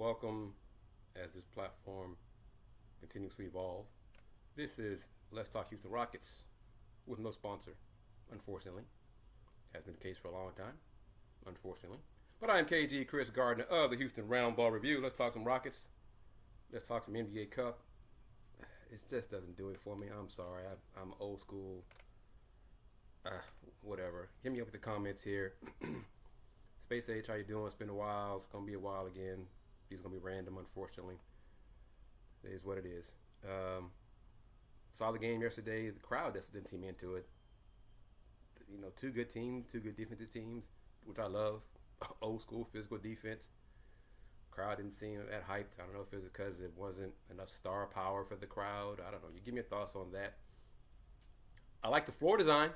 welcome as this platform continues to evolve. This is Let's Talk Houston Rockets with no sponsor, unfortunately. Has been the case for a long time, unfortunately. But I am KG, Kris Gardner of the Houston Roundball Review. Let's talk some Rockets. Let's talk some NBA Cup. It just doesn't do it for me. I'm sorry. I'm old school. Whatever. Hit me up with the comments here. Space Age, how you doing? It's been a while. It's going to be a while again. These going to be random, unfortunately. It is what it is. Saw the game yesterday. The crowd just didn't seem into it. You know, two good teams, two good defensive teams, which I love. Old school physical defense. Crowd didn't seem that hyped. I don't know if it was because it wasn't enough star power for the crowd. I don't know. You give me your thoughts on that. I like the floor design.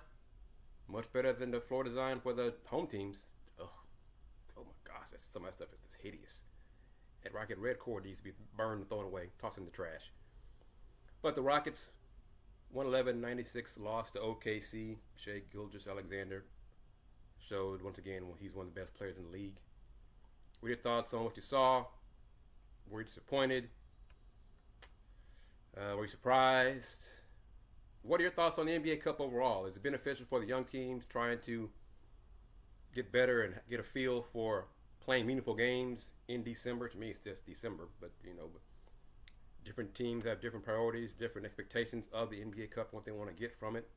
Much better than the floor design for the home teams. Ugh. Oh my gosh, some of that stuff is just hideous. That Rocket red core needs to be burned and thrown away, tossed in the trash. But the Rockets, 111-96 loss to OKC. Shai Gilgeous-Alexander showed once again he's one of the best players in the league. What are your thoughts on what you saw? Were you disappointed? Were you surprised? What are your thoughts on the NBA Cup overall? Is it beneficial for the young teams trying to get better and get a feel for playing meaningful games in December? To me, it's just December, but different teams have different priorities, different expectations of the NBA Cup, what they want to get from it.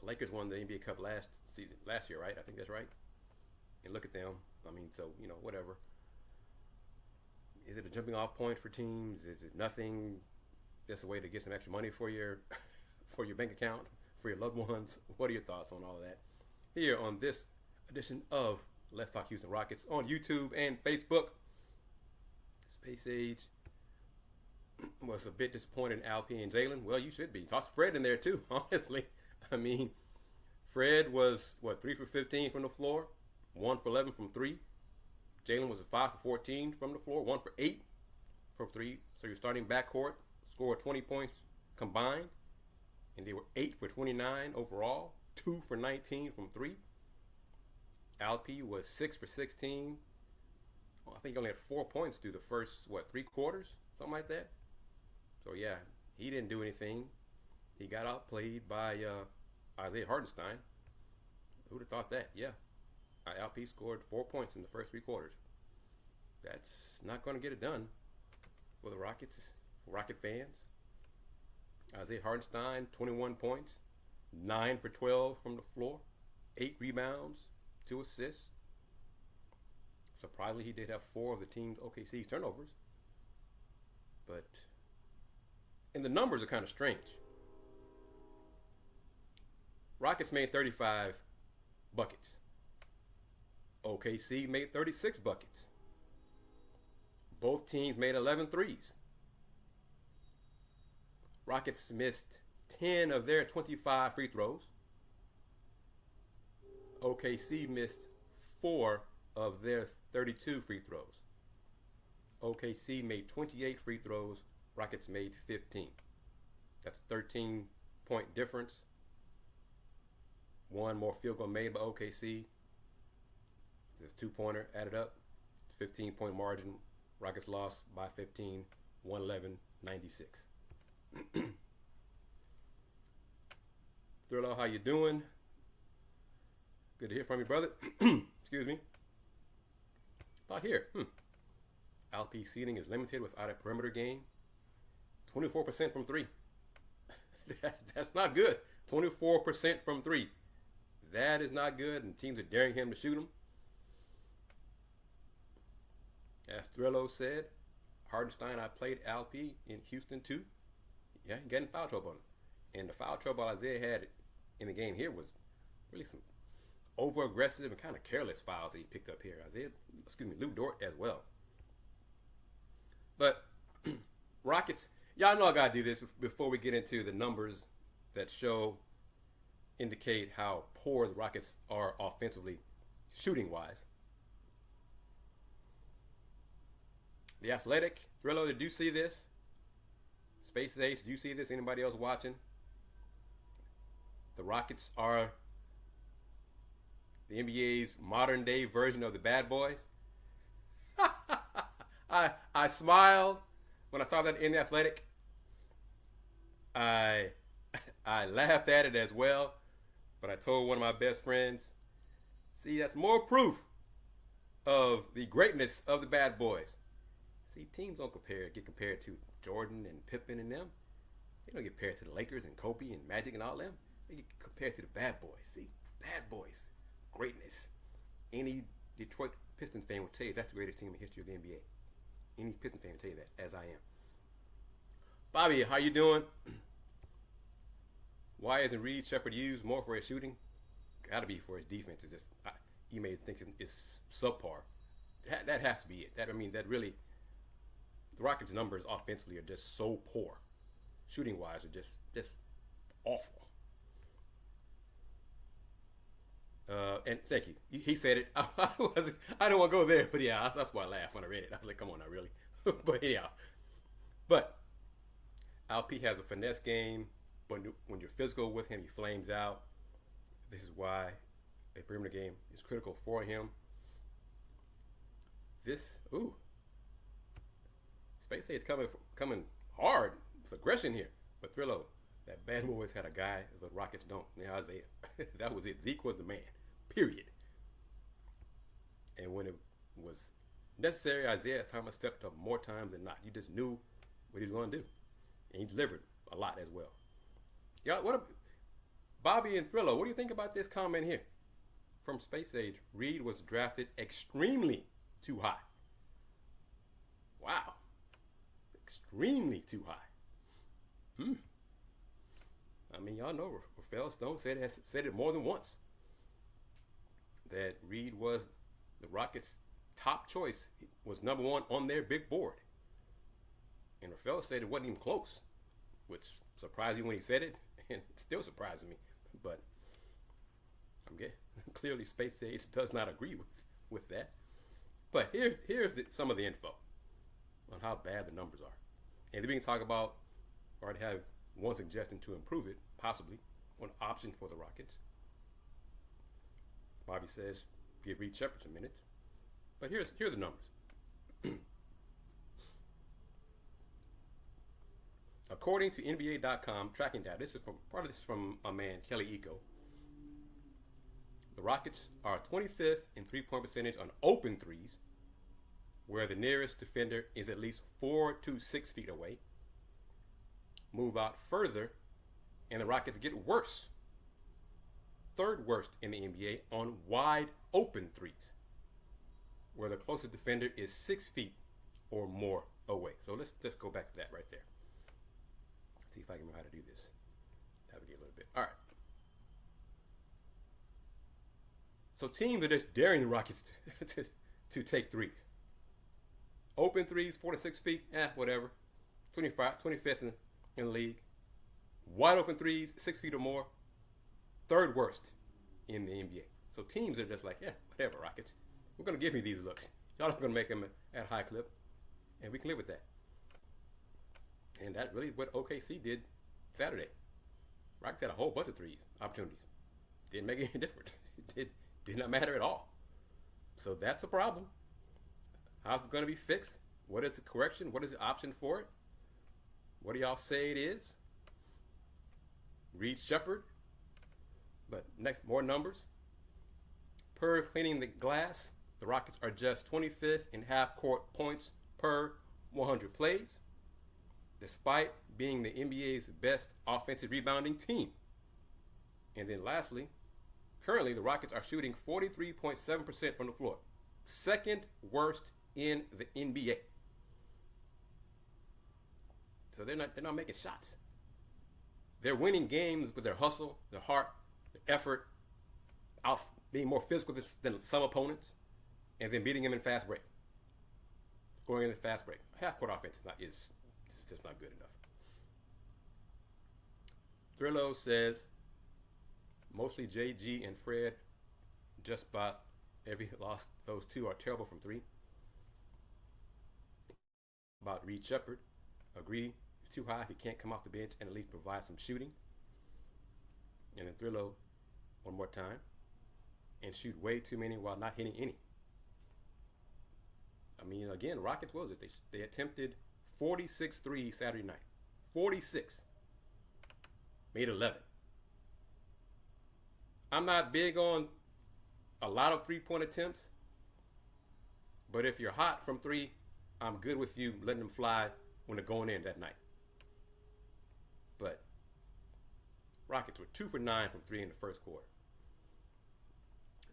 The Lakers won the NBA Cup last year, right? I think that's right. And look at them. I mean, so, whatever. Is it a jumping off point for teams? Is it nothing? Just a way to get some extra money for your bank account, for your loved ones? What are your thoughts on all of that? Here on this edition of Let's Talk Houston Rockets on YouTube and Facebook. Space Age was a bit disappointed in Alp and Jalen. Well, you should be. Toss Fred in there too, honestly. I mean, Fred was, 3 for 15 from the floor, 1 for 11 from 3. Jalen was a 5 for 14 from the floor, 1 for 8 from 3. So your starting backcourt scored 20 points combined, and they were 8 for 29 overall, 2 for 19 from 3. Alp was 6 for 16. Well, I think he only had 4 points through the first, 3 quarters, something like that. So, yeah, he didn't do anything. He got outplayed by Isaiah Hartenstein. Who'd have thought that? Yeah. Alp scored 4 points in the first 3 quarters. That's not going to get it done for the Rockets, for Rocket fans. Isaiah Hartenstein, 21 points, 9 for 12 from the floor, 8 rebounds, 2 assists. Surprisingly, he did have 4 of the team's OKC's turnovers. And the numbers are kind of strange. Rockets made 35 buckets. OKC made 36 buckets. Both teams made 11 threes. Rockets missed 10 of their 25 free throws. OKC missed 4 of their 32 free throws. OKC made 28 free throws. Rockets made 15. That's a 13-point difference. 1 more field goal made by OKC. This 2-pointer added up. 15-point margin. Rockets lost by 15, 111-96. Thriller, how you doing? Good to hear from you, brother. Excuse me. Thought here. Alp seating is limited without a perimeter game. 24% from 3. That's not good. 24% from 3. That is not good, and teams are daring him to shoot him. As Thrillo said, Hardenstein, I played Alp in Houston too. Yeah, he got in foul trouble on him. And the foul trouble Isaiah had in the game here was really some over-aggressive and kind of careless fouls that he picked up here. Lou Dort as well. But Rockets, y'all know I got to do this before we get into the numbers that indicate how poor the Rockets are offensively, shooting-wise. The Athletic, Thrillo, did you see this? Space Age, did you see this? Anybody else watching? The Rockets are the NBA's modern-day version of the Bad Boys. I smiled when I saw that in the Athletic. I I laughed at it as well, but I told one of my best friends, "See, that's more proof of the greatness of the bad boys. See, teams don't get compared to Jordan and Pippen and them. They don't get compared to the Lakers and Kobe and Magic and all them. They get compared to the bad boys. See, bad boys, greatness. Any Detroit Pistons fan will tell you that's the greatest team in the history of the NBA. Any Pistons fan will tell you that, as I am. Bobby, how you doing? Why isn't Reed Shepherd used more for his shooting? Got to be for his defense. It's just you may think it's subpar. That has to be it. That really, the Rockets' numbers offensively are just so poor. Shooting wise, are just awful. And thank you. He said it. I didn't want to go there, but yeah, that's why I laughed when I read it. I was like, come on, not really. But anyhow, Alp has a finesse game, but when you're physical with him, he flames out. This is why a perimeter game is critical for him. Space Age coming hard with aggression here. But Thrillo, that bad boys had a guy the Rockets don't. Now Isaiah, that was it. Zeke was the man. Period. And when it was necessary, Isaiah Thomas stepped up more times than not. You just knew what he was going to do, and he delivered a lot as well. Yeah, Bobby and Thrillo, what do you think about this comment here from Space Age? Reed was drafted extremely too high. Wow, extremely too high. I mean, y'all know Rafael Stone said it more than once that Reed was the Rockets' top choice, was number one on their big board. And Rafael said it wasn't even close, which surprised me when he said it, and it still surprises me. But I'm getting clearly Space Age does not agree with that. But here's some of the info on how bad the numbers are. And then we can talk about, or to have one suggestion to improve it, possibly, one option for the Rockets. Bobby says, give Reed Shepherd some minutes. But here are the numbers. According to NBA.com tracking data, part of this is from my man Kelly Eco. The Rockets are 25th in three-point percentage on open threes, where the nearest defender is at least 4 to 6 feet away. Move out further, and the Rockets get worse. Third worst in the NBA on wide open threes, where the closest defender is 6 feet or more away. So let's go back to that right there. See if I can know how to do this. Navigate a little bit. All right. So teams are just daring the Rockets to take threes. Open threes, 4 to 6 feet, whatever. 25th in the league. Wide open threes, 6 feet or more. Third worst in the NBA. So teams are just like, whatever, Rockets. We're going to give you these looks. Y'all are going to make them at a high clip, and we can live with that. And that's really what OKC did Saturday. Rockets had a whole bunch of threes opportunities. Didn't make any difference. It did not matter at all. So that's a problem. How's it going to be fixed? What is the correction? What is the option for it? What do y'all say it is? Reed Shepherd. But next, more numbers. Per cleaning the glass, the Rockets are just 25th in half-court points per 100 plays, despite being the NBA's best offensive rebounding team. And then lastly, currently the Rockets are shooting 43.7% from the floor. Second worst in the NBA. So they're not making shots. They're winning games with their hustle, their heart, their effort, being more physical than some opponents, and then beating them in fast break. Going in the fast break. Half-court offense is just not good enough. Thrillo says, mostly JG and Fred, just about every loss. Those two are terrible from three. About Reed Shepherd, agree, it's too high if he can't come off the bench and at least provide some shooting. And then Thrillo, one more time, and shoot way too many while not hitting any. I mean, again, Rockets, what was it? They attempted 46 threes Saturday night. 46. Made 11. I'm not big on a lot of three-point attempts, but if you're hot from three, I'm good with you letting them fly when they're going in that night. But Rockets were 2 for 9 from three in the first quarter.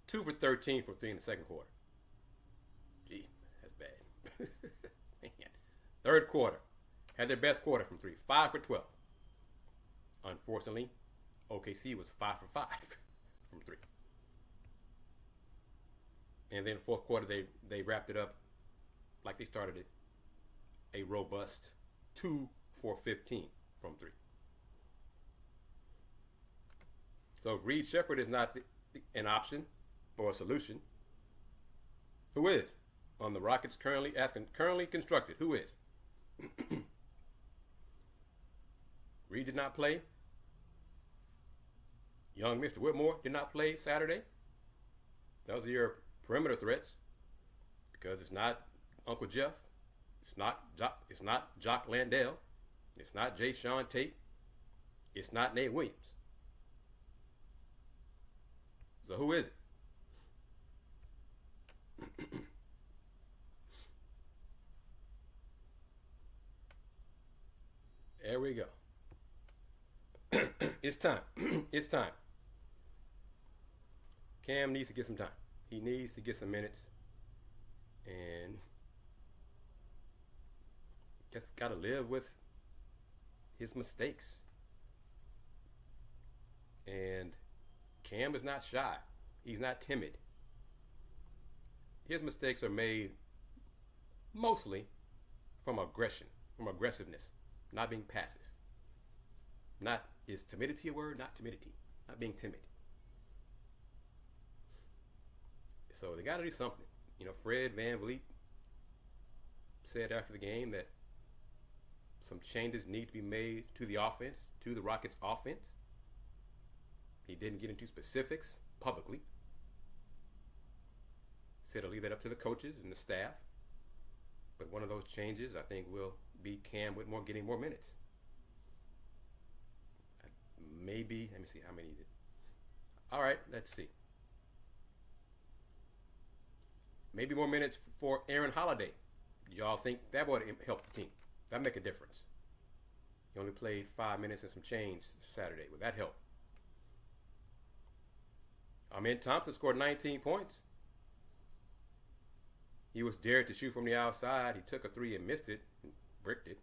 2 for 13 from three in the second quarter. Gee, that's bad. Man. Third quarter, had their best quarter from three. 5 for 12. Unfortunately, OKC was 5 for 5 from three. And then fourth quarter, they wrapped it up like they started it. A robust 2 for 15 from three. So if Reed Shepherd is not an option or a solution, who is? On the Rockets currently constructed, who is? Reed did not play. Young Mr. Whitmore did not play Saturday. Those are your perimeter threats, because it's not Uncle Jeff, it's not Jock Landale, it's not Jay Sean Tate, it's not Nate Williams. So who is it? There we go. It's time. It's time. Cam needs to get some time. He needs to get some minutes. And just got to live with his mistakes. And Cam is not shy. He's not timid. His mistakes are made mostly from aggression, from aggressiveness, not being passive. Not, is timidity a word? Not timidity. Not being timid. So they got to do something. You know, Fred VanVleet said after the game that some changes need to be made to the offense, to the Rockets' offense. He didn't get into specifics publicly. Said he'll leave that up to the coaches and the staff. But one of those changes, I think, will be Cam Whitmore getting more minutes. Maybe, let me see how many he did. All right, let's see. Maybe more minutes for Aaron Holiday. Y'all think that would help the team? That'd make a difference. He only played 5 minutes and some change Saturday. Would that help? Amen Thompson scored 19 points. He was dared to shoot from the outside. He took a three and missed it, and bricked it.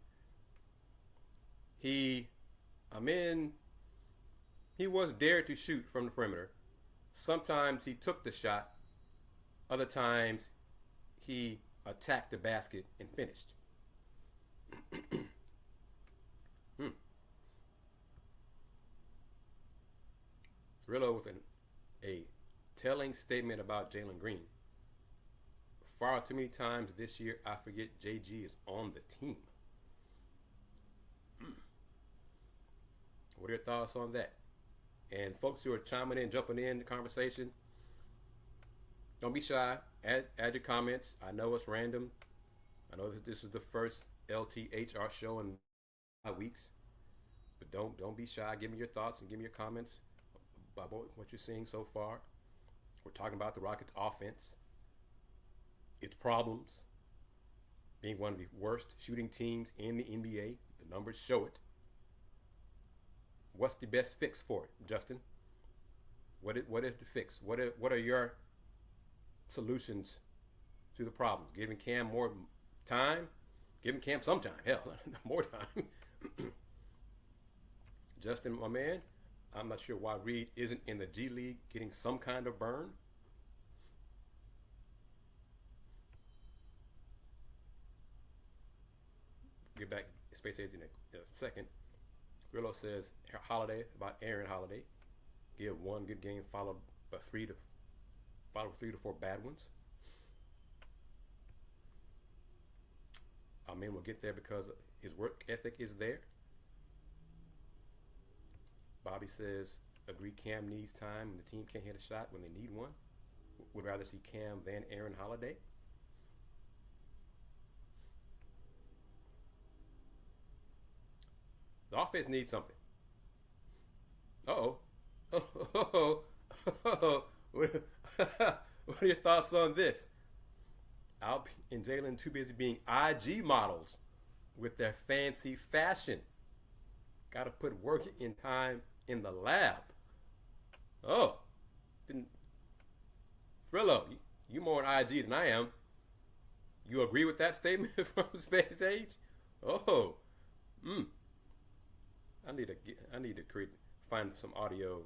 He was dared to shoot from the perimeter. Sometimes he took the shot. Other times he attacked the basket and finished. Thrillo with a telling statement about Jalen Green. Far too many times this year, I forget JG is on the team. What are your thoughts on that? And folks who are chiming in, jumping in the conversation, don't be shy. Add your comments. I know it's random. I know that this is the first LTHR show in 5 weeks. But don't be shy. Give me your thoughts and give me your comments about what you're seeing so far. We're talking about the Rockets' offense, its problems, being one of the worst shooting teams in the NBA. The numbers show it. What's the best fix for it, Justin? What is the fix? What are your solutions to the problems? Giving Cam more time? Giving Cam some time. Hell, more time. Justin, my man, I'm not sure why Reed isn't in the G League getting some kind of burn. Get back to Space Age in a second. Rillo says Holiday, about Aaron Holiday. Give one good game followed by 3 to 4 bad ones. I mean, we'll get there because his work ethic is there. Bobby says, agree Cam needs time and the team can't hit a shot when they need one. Would rather see Cam than Aaron Holiday. The offense needs something. Uh-oh. Oh. What are your thoughts on this? Alp and Jalen too busy being IG models with their fancy fashion. Got to put work in time in the lab. Oh, Frillo, you more on IG than I am. You agree with that statement from Space Age? Oh, I need to find some audio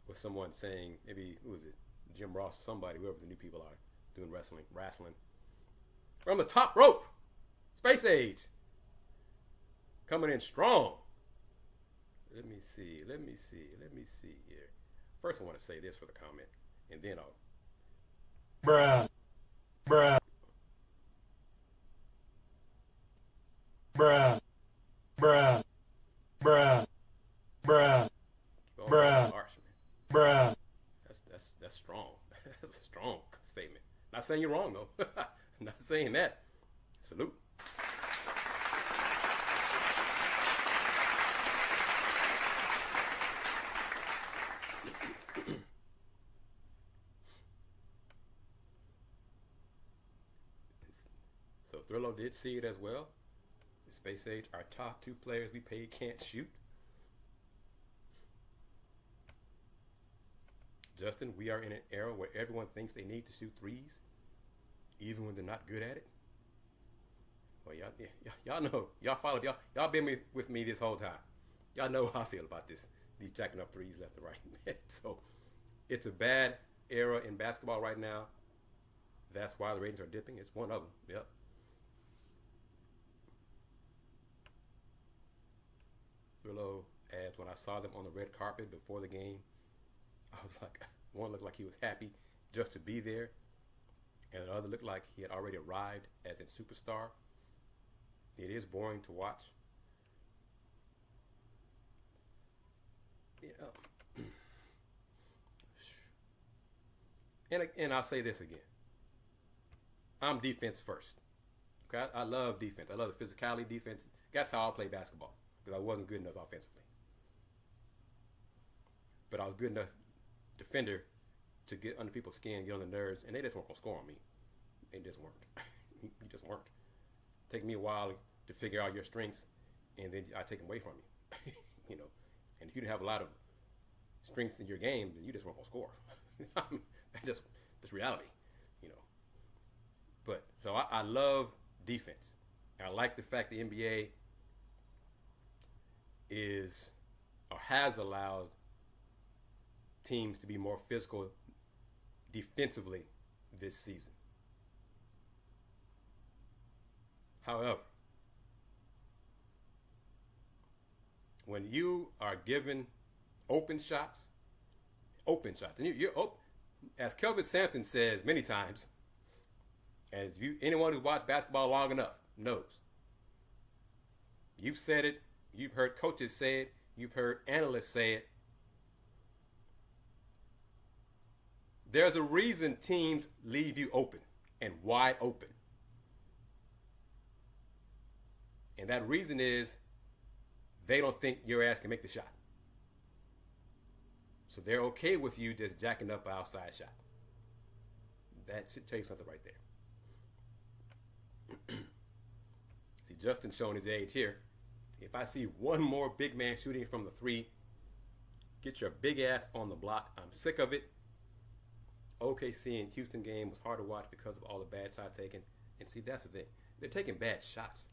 with someone saying, maybe who is it, Jim Ross or somebody, whoever the new people are doing wrestling from the top rope. Space Age coming in strong. Let me see here. First, I want to say this for the comment, and then I'll. Bruh. Bruh. Bruh. Bruh. Bruh. Bruh. Oh, Bruh. that's harsh, man. Bruh. That's strong. That's a strong statement. Not saying you're wrong though. Not saying that. Salute. So Thrillo did see it as well. The Space Age, our top two players we paid can't shoot. Justin, we are in an era where everyone thinks they need to shoot threes, even when they're not good at it. Well, y'all know, y'all been with me this whole time. Y'all know how I feel about this. These jacking up threes left and right. So it's a bad era in basketball right now. That's why the ratings are dipping. It's one of them. Yep. Thrillo adds, when I saw them on the red carpet before the game, I was like, one looked like he was happy just to be there, and the other looked like he had already arrived as a superstar. It is boring to watch. Yeah. And I'll say this again. I'm defense first. Okay, I love defense. I love the physicality defense. That's how I play basketball, because I wasn't good enough offensively. But I was good enough defender to get under people's skin, get on the nerves, and they just weren't going to score on me. They just weren't. You just weren't. Take me a while to figure out your strengths, and then I take them away from you. You know, and if you didn't have a lot of strengths in your game, then you just weren't going to score. I mean, that's reality, you know. But so I love defense. I like the fact the NBA is or has allowed teams to be more physical defensively this season. However, when you are given open shots, and you're open, as Kelvin Sampson says many times, as anyone who's watched basketball long enough knows, you've said it, you've heard coaches say it, you've heard analysts say it. There's a reason teams leave you open and wide open. And that reason is they don't think your ass can make the shot. So they're okay with you just jacking up an outside shot. That should tell you something right there. See, Justin's showing his age here. If I see one more big man shooting from the three, get your big ass on the block. I'm sick of it. OKC and Houston game was hard to watch because of all the bad shots taken. And see, that's the thing. They're taking bad shots.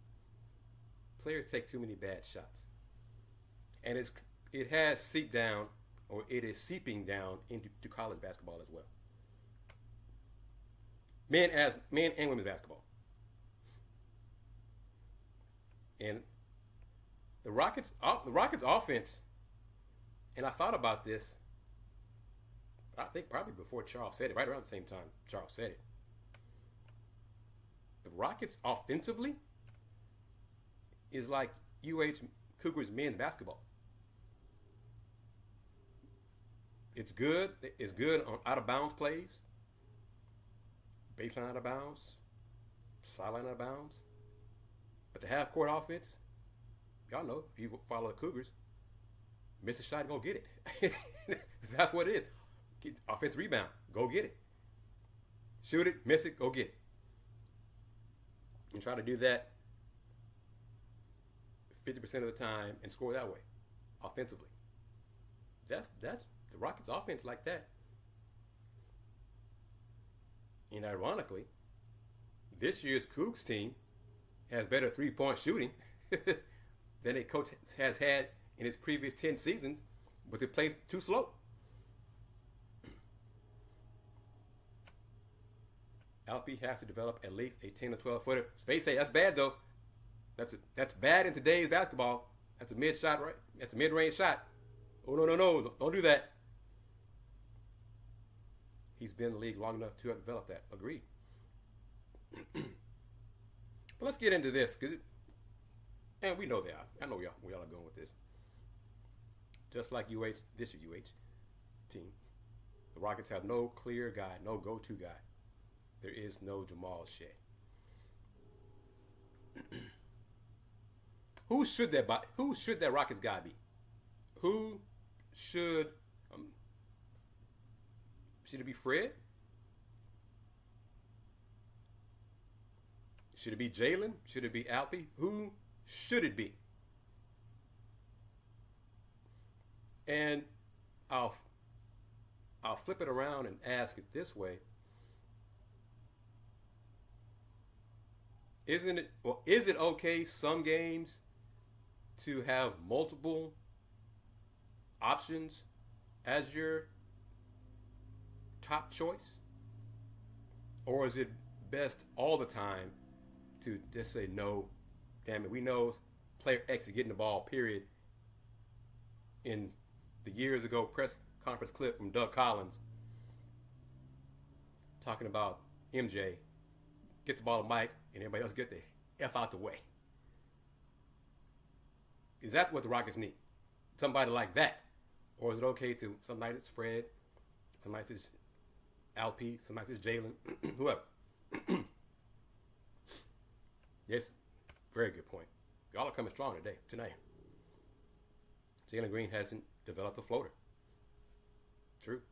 Players take too many bad shots. And it has seeped down, or it is seeping down into college basketball as well. Men and women's basketball. And the Rockets offense, and I thought about this, I think probably before Charles said it, right around the same time Charles said it. The Rockets offensively is like UH Cougars men's basketball. It's good. It's good on out of bounds plays, baseline out of bounds, sideline out of bounds. But the half court offense, Y'all know if you follow the Cougars, miss a shot, go get it. That's what it is. Get offensive rebound, go get it. Shoot it, miss it, go get it. And try to do that 50% of the time and score that way, offensively. That's the Rockets' offense like that. And ironically, this year's Cougs team has better three-point shooting than a coach has had in his previous 10 seasons, but they play too slow. LP has to develop at least a 10 or 12 footer. Space say that's bad though. That's bad in today's basketball. That's a mid shot, right? That's a mid-range shot. Oh no! Don't do that. He's been in the league long enough to have developed that. Agreed. But let's get into this, and we know they are. I know we all are going with this. Just like this UH team, the Rockets have no clear guy, no go-to guy. There is no Jamal Shea. Who should that Rockets guy be? Who should it be Fred? Should it be Jalen? Should it be Alpy? Who should it be? And I'll flip it around and ask it this way. Is it okay some games to have multiple options as your top choice? Or is it best all the time to just say, no, damn it, we know player X is getting the ball, period? In the years ago press conference clip from Doug Collins talking about MJ, get the ball to Mike, and everybody else get the F out the way. Is that what the Rockets need? Somebody like that? Or is it okay to, some night it's Fred, some nights it's LP, some nights it's Jalen, whoever. Yes, very good point. Y'all are coming strong tonight. Jalen Green hasn't developed a floater. True.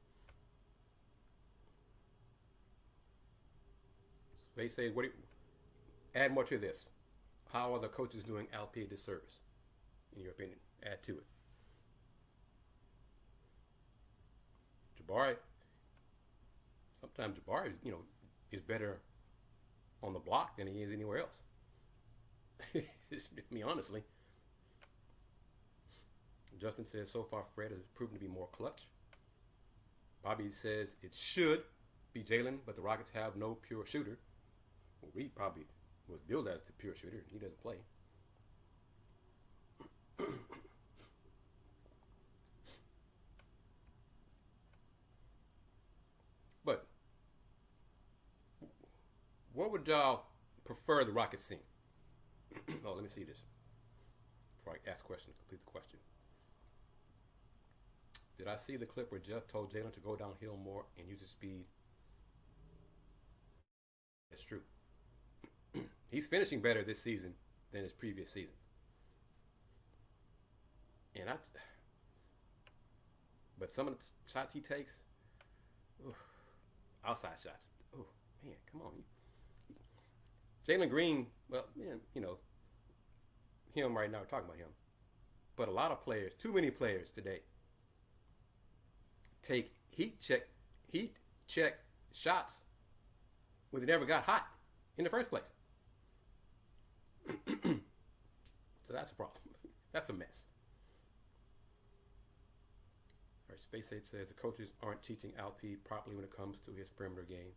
They say, add more to this. How are the coaches doing LP a disservice, in your opinion? Add to it. Jabari, sometimes Jabari, is better on the block than he is anywhere else. I mean, honestly. Justin says, so far Fred has proven to be more clutch. Bobby says it should be Jalen, but the Rockets have no pure shooter. Well, Reed probably was billed as the pure shooter, and he doesn't play. But what would y'all prefer the Rockets sing? Oh, let me see this before I ask the question, complete the question. Did I see the clip where Jeff told Jalen to go downhill more and use his speed? That's true. He's finishing better this season than his previous seasons. But some of the shots he takes, outside shots. Oh, man, come on. Jalen Green, well, man, him right now, we're talking about him. But a lot of players, too many players today, take heat check shots when they never got hot in the first place. So that's a problem. That's a mess. All right, Space 8 says the coaches aren't teaching LP properly when it comes to his perimeter game.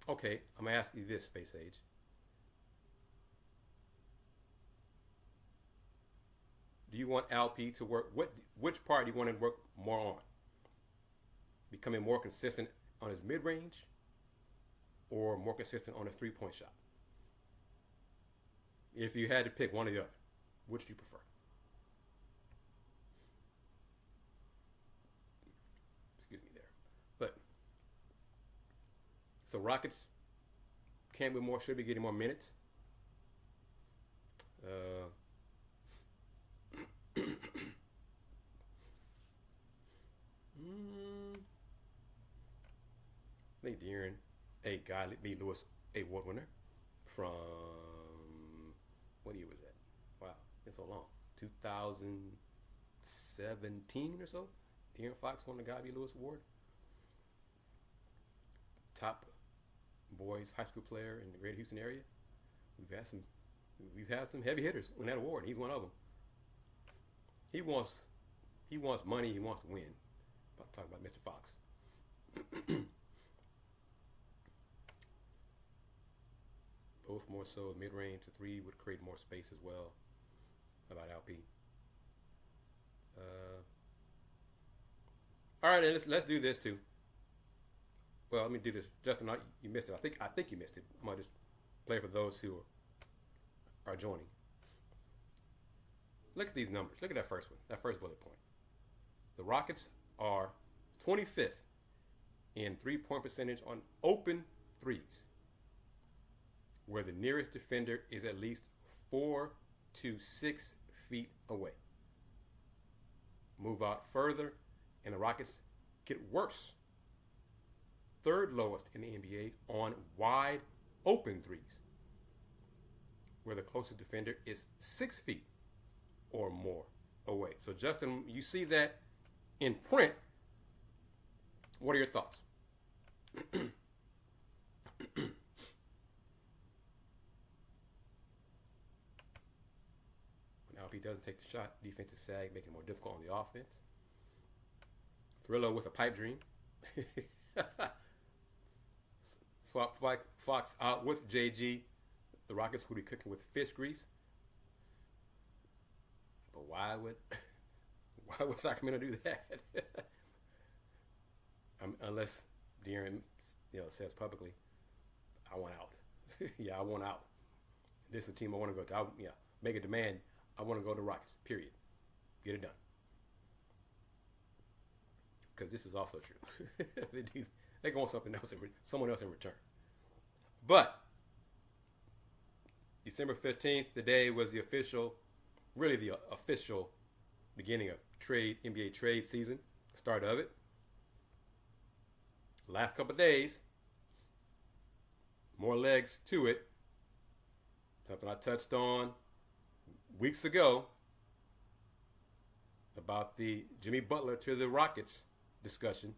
Okay, I'm going to ask you this, Space Age. Do you want LP to work, which part do you want to work more on? Becoming more consistent on his mid-range or more consistent on his three-point shot? If you had to pick one or the other, which do you prefer? Excuse me there. But So Rockets can be more, should be getting more minutes. I think De'Aaron, a guy beat Lewis, a award winner from what year was that? Wow, it's so long. 2017 or so. De'Aaron Fox won the Guy B. Lewis Award. Top boys high school player in the greater Houston area. We've had some heavy hitters win that award. He's one of them. He wants money. He wants to win. I'm talking about Mr. Fox. Both more so. Mid-range to three would create more space as well. About LP. All right, and let's do this too. Well, let me do this. Justin, you missed it. I think you missed it. I'm gonna just play for those who are joining. Look at these numbers. Look at that first one. That first bullet point. The Rockets are 25th in three-point percentage on open threes, where the nearest defender is at least 4 to 6 feet away. Move out further, and the Rockets get worse. Third lowest in the NBA on wide open threes, where the closest defender is 6 feet or more away. So, Justin, you see that in print. What are your thoughts? When LP doesn't take the shot, defensive sag, making it more difficult on the offense. Thriller with a pipe dream. Swap Fox out with JG. The Rockets would be cooking with fish grease. But why would Sacramento do that? Unless De'Aaron, says publicly, I want out. Yeah, I want out. This is a team I want to go to. Make a demand. I want to go to Rockets. Period. Get it done. Because this is also true. They want someone else in return. But December 15th, today was the official beginning of NBA trade season, start of it. Last couple of days, more legs to it. Something I touched on weeks ago about the Jimmy Butler to the Rockets discussion.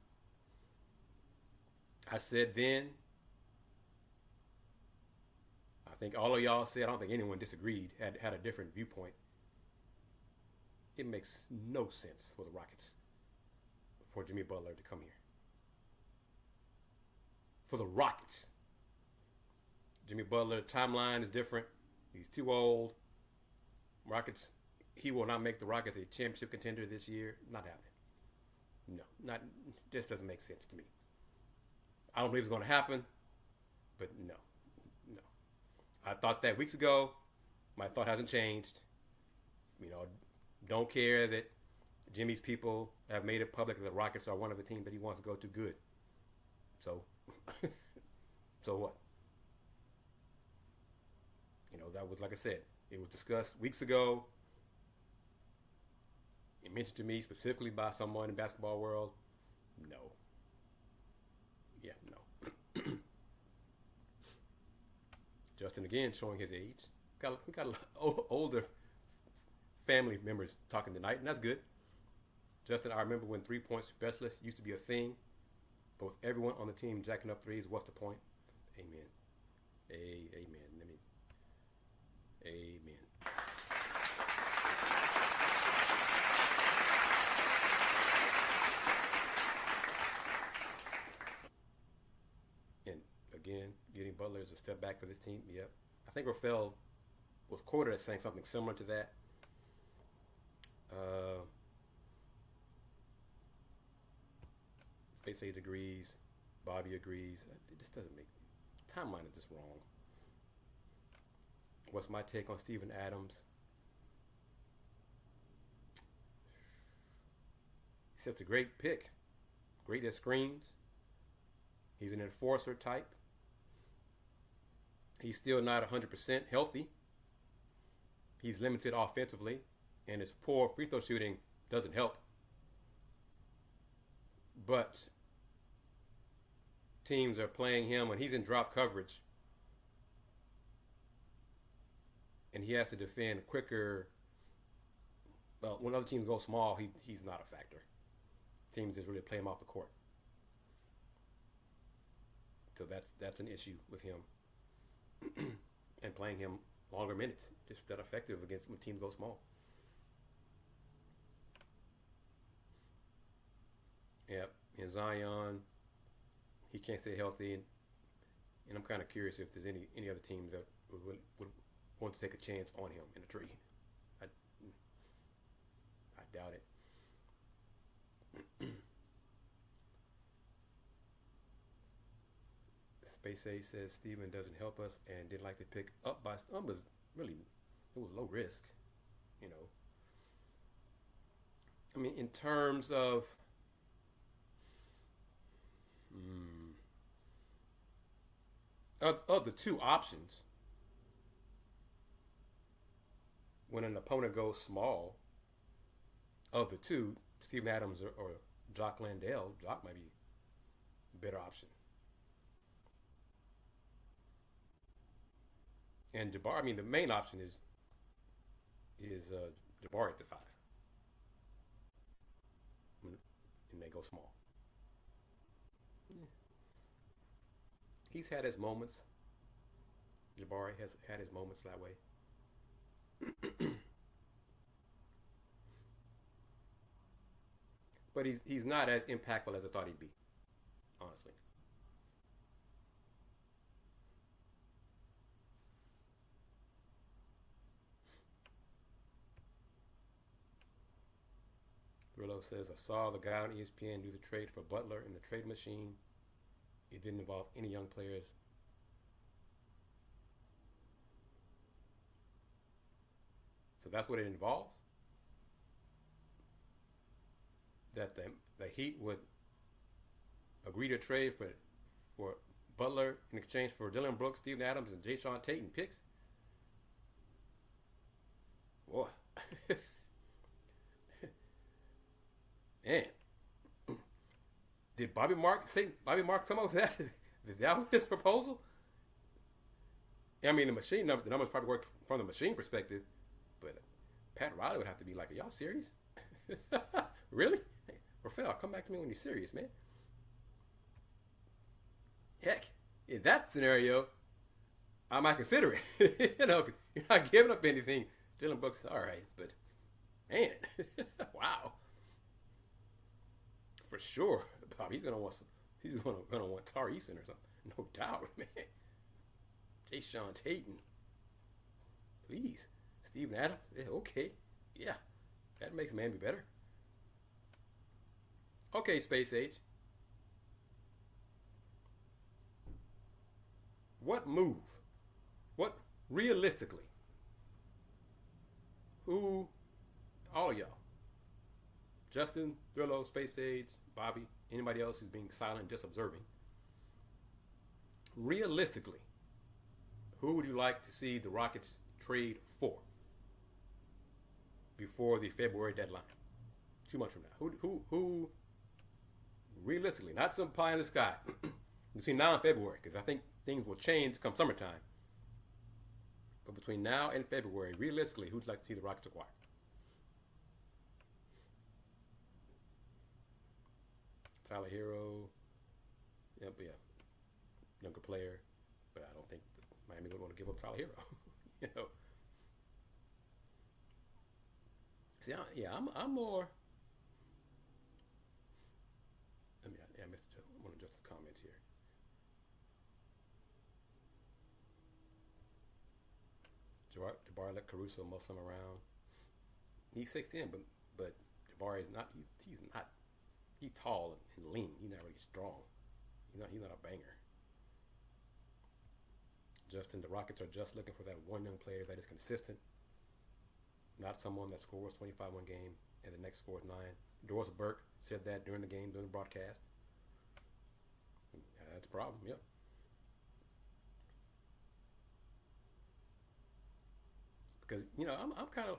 I said then, I think all of y'all said, I don't think anyone disagreed, had a different viewpoint. It makes no sense for the Rockets for Jimmy Butler to come here. For the Rockets. Jimmy Butler, timeline is different. He's too old. Rockets, he will not make the Rockets a championship contender this year. Not happening. No, this doesn't make sense to me. I don't believe it's going to happen, but no. I thought that weeks ago. My thought hasn't changed. Don't care that Jimmy's people have made it public that the Rockets are one of the teams that he wants to go to. Good. So, so what? That was, like I said, it was discussed weeks ago. It mentioned to me specifically by someone in the basketball world. No. Yeah, no. Justin again showing his age. We got a lot older family members talking tonight, and that's good. Justin, I remember when 3-point specialist used to be a thing, but with everyone on the team jacking up threes, what's the point? Amen. Amen. Amen. And again, getting Butler is a step back for this team. Yep. I think Rafael was quoted as saying something similar to that. Space Age agrees. Bobby agrees. This doesn't make... Timeline is just wrong. What's my take on Steven Adams? He sets a great pick. Great at screens. He's an enforcer type. He's still not 100% healthy. He's limited offensively, and his poor free throw shooting doesn't help. But teams are playing him when he's in drop coverage, and he has to defend quicker. Well, when other teams go small, he's not a factor. Teams just really play him off the court. So that's an issue with him. And playing him longer minutes, just that effective against when teams go small. Yep, and Zion, he can't stay healthy, and I'm kind of curious if there's any other teams that would want to take a chance on him in a trade. I doubt it. Space A says Steven doesn't help us and didn't like to pick up by was really, it was low risk, you know. I mean, in terms of of the two options, when an opponent goes small, of the two, Steven Adams or Jock Landale, Jock might be a better option. And Jabari, I mean, the main option is Jabari at the 5 and they go small. He's had his moments. Jabari has had his moments that way. But he's not as impactful as I thought he'd be, honestly. Thrillo says, I saw the guy on ESPN do the trade for Butler in the trade machine. It didn't involve any young players. So that's what it involves? That the Heat would agree to trade for Butler in exchange for Dillon Brooks, Steven Adams, and Jayshawn Tatum picks? Boy. Man. Did Bobby Mark come up with that? Is that was his proposal? I mean, the numbers probably work from the machine perspective, but Pat Riley would have to be like, are y'all serious? Really? Hey, Rafael, come back to me when you're serious, man. Heck, in that scenario, I might consider it. You know, you're not giving up anything. Dillon Brooks, all right, but man, wow. For sure, Bob, he's gonna want Tari Eason or something, no doubt, man. Jayshawn Tatum, please. Steven Adams, yeah, okay, yeah, that makes Miami better. Okay, Space Age. What move? What realistically? Who? All of y'all. Justin, Thrillo, Space Age, Bobby, anybody else who's being silent, just observing. Realistically, who would you like to see the Rockets trade for before the February deadline? 2 months from now. Who realistically, not some pie in the sky, between now and February, because I think things will change come summertime. But between now and February, realistically, who'd like to see the Rockets acquire? Tyler Hero, yep, yeah, younger player, but I don't think Miami would want to give up Tyler Hero. You know. See, I'm more. I missed one of Justin's comments here. Jabari let Caruso muscle him around. He's 6'10", but Jabari is not. He's not. He's tall and lean. He's not really strong. He's not a banger. Justin, the Rockets are just looking for that one young player that is consistent, not someone that scores 25 one game and the next scores 9. Doris Burke said that during the game, during the broadcast. That's a problem, yep. because I'm kind of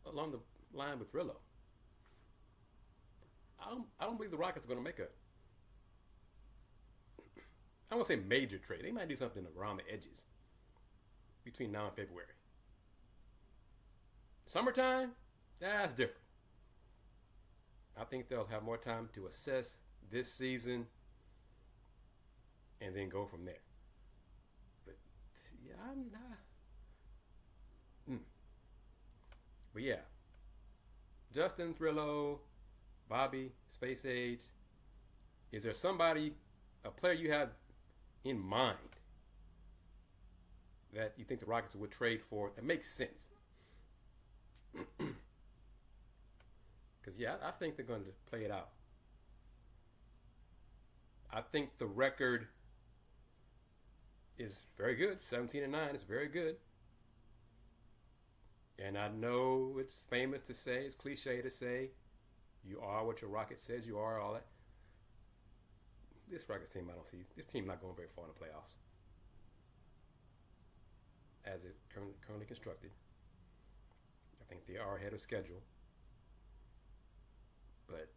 along the line with Rillo. I don't believe the Rockets are going to make a. I won't say major trade. They might do something around the edges between now and February. Summertime, that's different. I think they'll have more time to assess this season and then go from there. But yeah, I'm not. But yeah, Justin Thrillo, Bobby, Space Age. Is there somebody, a player you have in mind that you think the Rockets would trade for that makes sense? Because, yeah, I think they're going to play it out. I think the record is very good. 17-9 is very good. And I know it's famous to say, it's cliche to say, you are what your Rocket says you are, all that. This Rockets team, I don't see. This team not going very far in the playoffs. As it's currently constructed. I think they are ahead of schedule. But,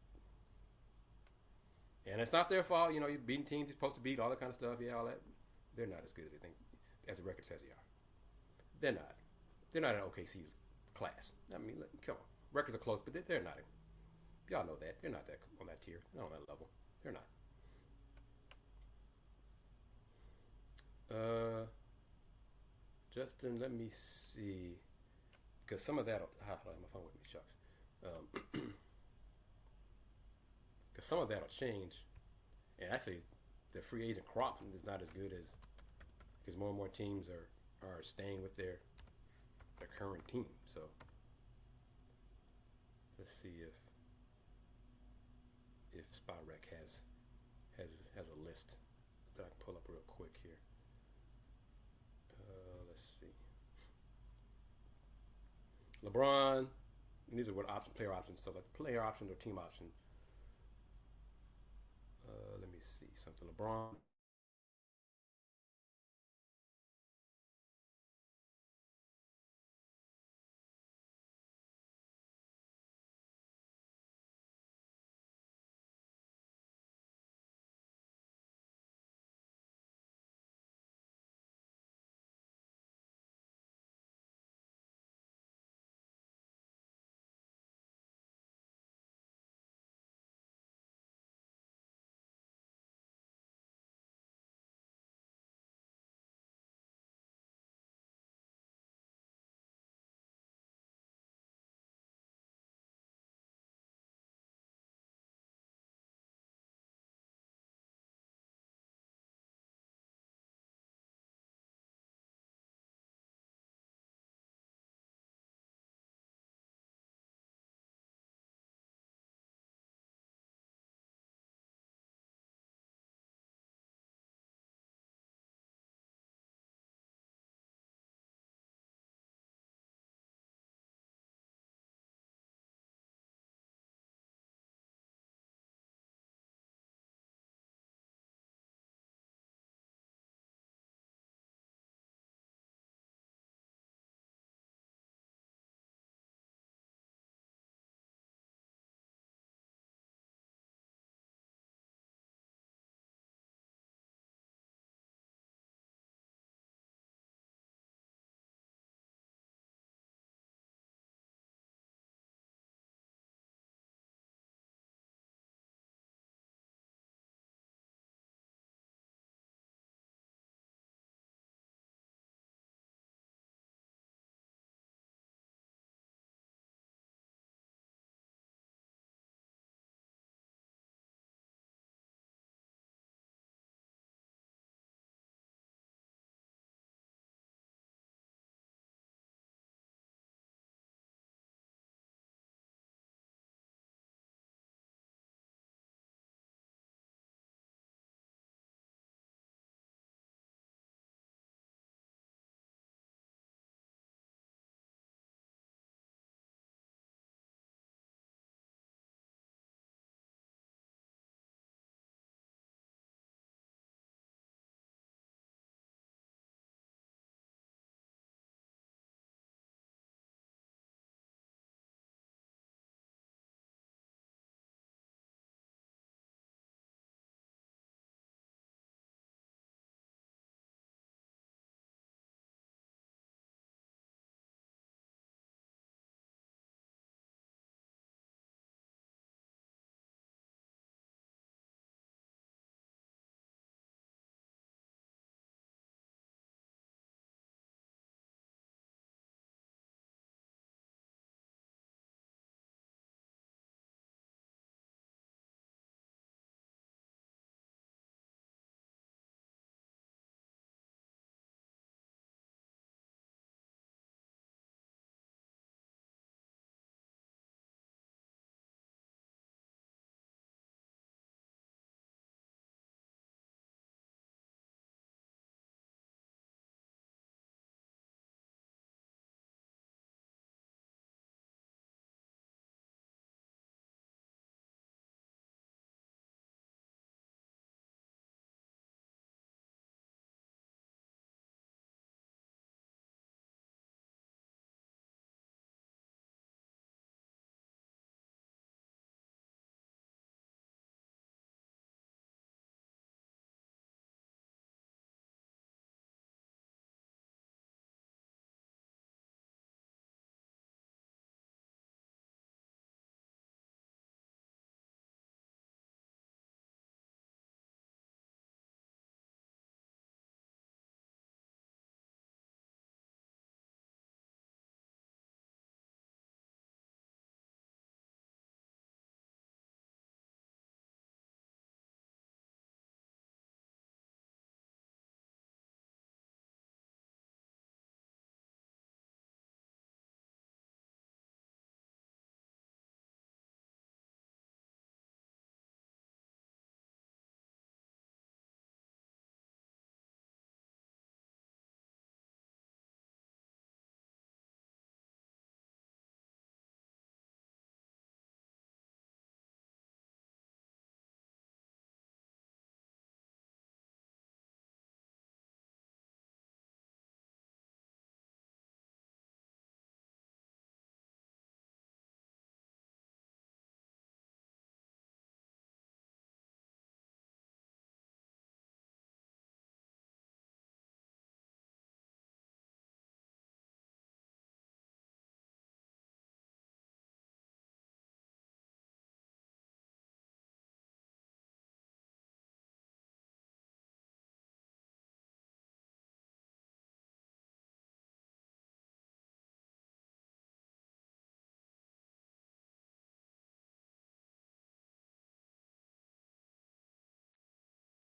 and it's not their fault. You're beating teams you're supposed to beat, all that kind of stuff. Yeah, all that. They're not as good as they think, as the record says they are. They're not. They're not an OKC class. I mean, come on. Records are close, but they're not. Y'all know that. They're not that on that tier. They're not on that level. They're not. Justin, let me see. Because some of that, hold on, my phone with me, shucks. Because some of that will change. And actually, the free agent crop is not as good as, because more and more teams are staying with their current team. So let's see if Spot Rec has a list that I can pull up real quick here. Let's see. LeBron, and these are what player options, so like player options or team options. Let me see something. LeBron.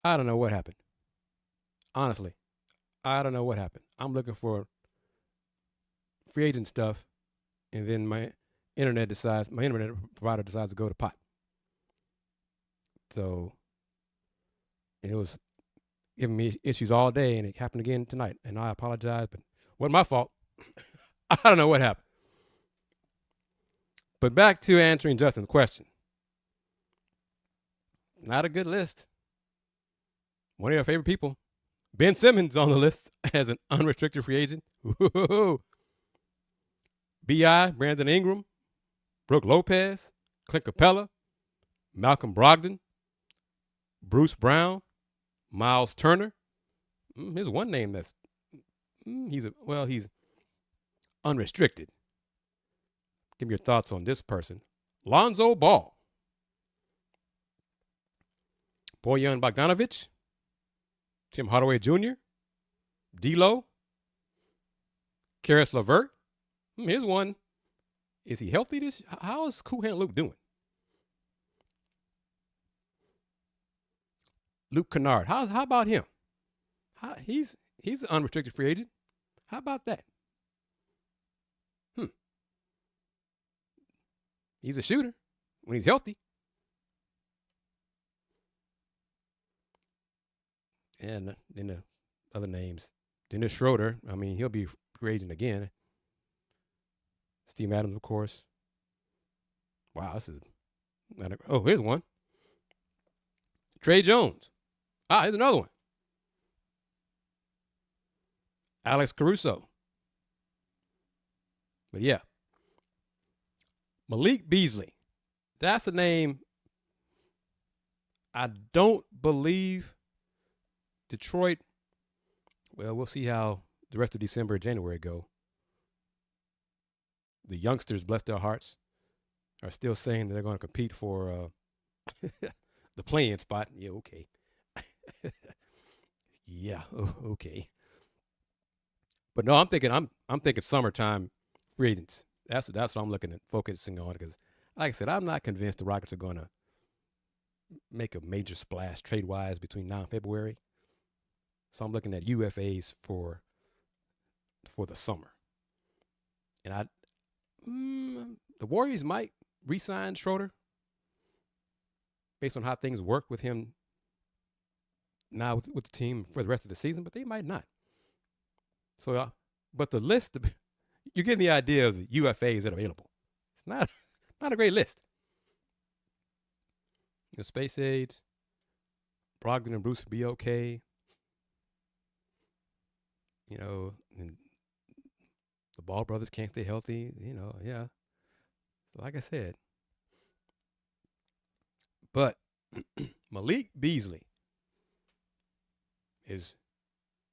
I don't know what happened. Honestly, I don't know what happened. I'm looking for free agent stuff, and then my internet provider decides to go to pot. So it was giving me issues all day, and it happened again tonight. And I apologize, but it wasn't my fault. I don't know what happened. But back to answering Justin's question. Not a good list. One of your favorite people, Ben Simmons, on the list as an unrestricted free agent. B.I., Brandon Ingram, Brooke Lopez, Clint Capella, Malcolm Brogdon, Bruce Brown, Miles Turner. Here's one name that's he's unrestricted. Give me your thoughts on this person. Lonzo Ball, Bojan Bogdanovic, Tim Hardaway Jr., D'Lo, Karis LeVert. Here's one. Is he healthy? How is Cool Hand Luke doing? Luke Kennard. How about him? He's an unrestricted free agent. How about that? He's a shooter when he's healthy. And then the other names. Dennis Schroeder. I mean, he'll be free agent again. Steve Adams, of course. Wow, this is not here's one. Trey Jones. Here's another one. Alex Caruso. But yeah. Malik Beasley. That's a name I don't believe Detroit. Well, we'll see how the rest of December and January go. The youngsters, bless their hearts, are still saying that they're going to compete for the play-in spot. Yeah, okay. Yeah, okay. But no, I'm thinking summertime free agents. That's what I'm looking at, focusing on, because, like I said, I'm not convinced the Rockets are going to make a major splash trade-wise between now and February. So I'm looking at UFAs for the summer. And the Warriors might re-sign Schroeder based on how things work with him now with the team for the rest of the season, but they might not. So, but the list, you're getting the idea of the UFAs that are available. It's not a great list. The Space Age, Brogdon and Bruce be okay. And the Ball brothers can't stay healthy. Yeah. So like I said, but Malik Beasley is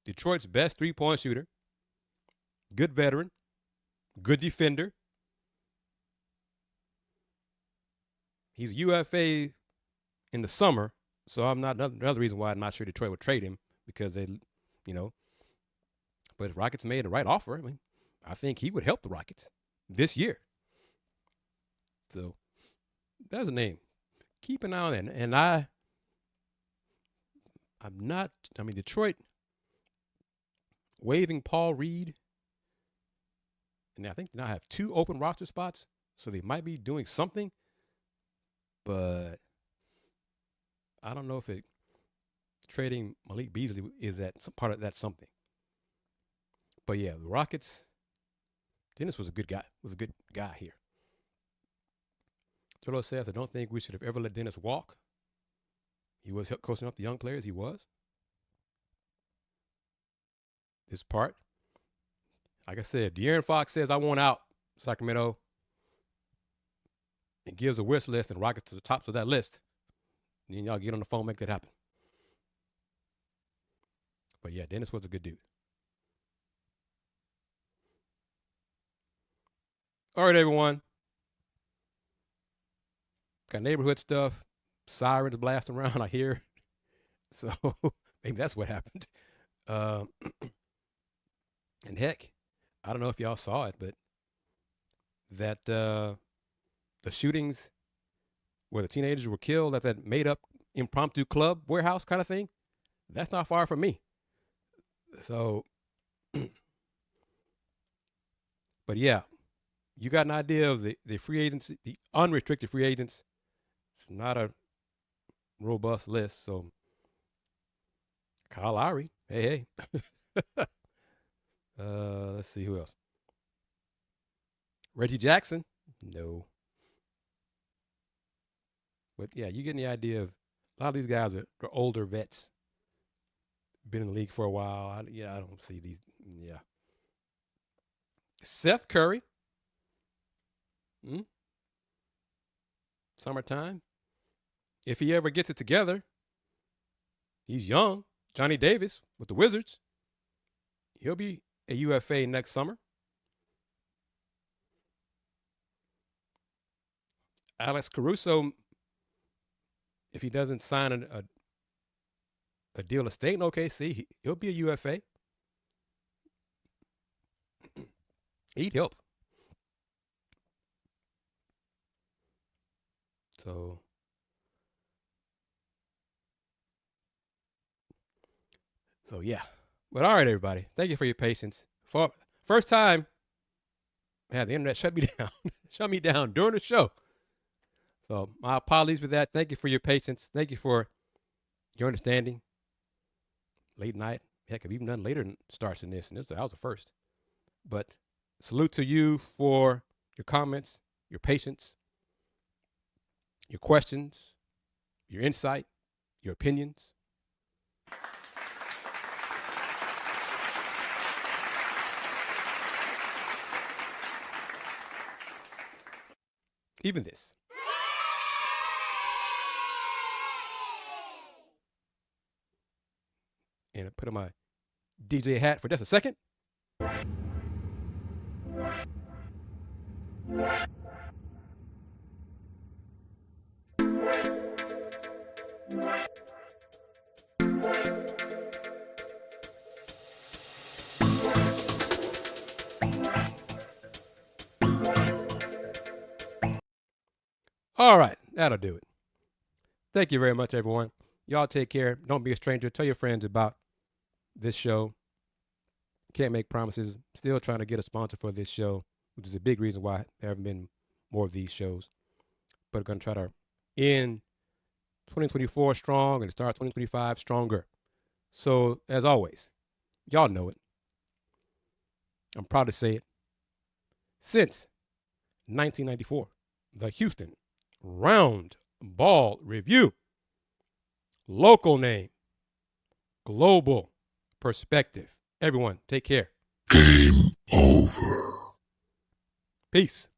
Detroit's best three-point shooter, good veteran, good defender. He's UFA in the summer, so I'm not another reason why I'm not sure Detroit would trade him, because they, but if Rockets made the right offer, I think he would help the Rockets this year. So that's a name. Keep an eye on that. And Detroit waiving Paul Reed, and I think they now have 2 open roster spots, so they might be doing something, but I don't know if trading Malik Beasley is that part of that something. But yeah, the Rockets, Dennis was a good guy here. Turlo says, I don't think we should have ever let Dennis walk. He was coaching up the young players. He was. This part, like I said, De'Aaron Fox says, I want out, Sacramento, and gives a wish list, and Rockets to the tops of that list. And then y'all get on the phone, make that happen. But yeah, Dennis was a good dude. All right, everyone. Got neighborhood stuff, sirens blasting around, I hear. So maybe that's what happened. And heck, I don't know if y'all saw it, but that the shootings where the teenagers were killed at that made-up impromptu club warehouse kind of thing, That's not far from me. So, but yeah, you got an idea of the free agents, the unrestricted free agents. It's not a robust list. So, Kyle Lowry, hey. Let's see who else. Reggie Jackson, no. But yeah, you get the idea of a lot of these guys are older vets, been in the league for a while. I don't see these. Yeah. Seth Curry. Summertime. If he ever gets it together, he's young. Johnny Davis with the Wizards. He'll be a UFA next summer. Alex Caruso, if he doesn't sign a deal to stay in OKC, he'll be a UFA. He'd help. So yeah. But all right, everybody. Thank you for your patience. For first time, the internet shut me down. Shut me down during the show. So my apologies for that. Thank you for your patience. Thank you for your understanding. Late night. Heck, I've even done later starts than this. And that was the first. But salute to you for your comments, your patience, your questions, your insight, your opinions. Even this. And I put on my DJ hat for just a second. All right, that'll do it. Thank you very much, everyone. Y'all take care. Don't be a stranger. Tell your friends about this show. Can't make promises. Still trying to get a sponsor for this show, which is a big reason why there haven't been more of these shows. But I'm going to try to end 2024 strong and start 2025 stronger. So, as always, y'all know it. I'm proud to say it. Since 1994, the Houston Roundball Review. Local name. Global perspective. Everyone, take care. Game over. Peace.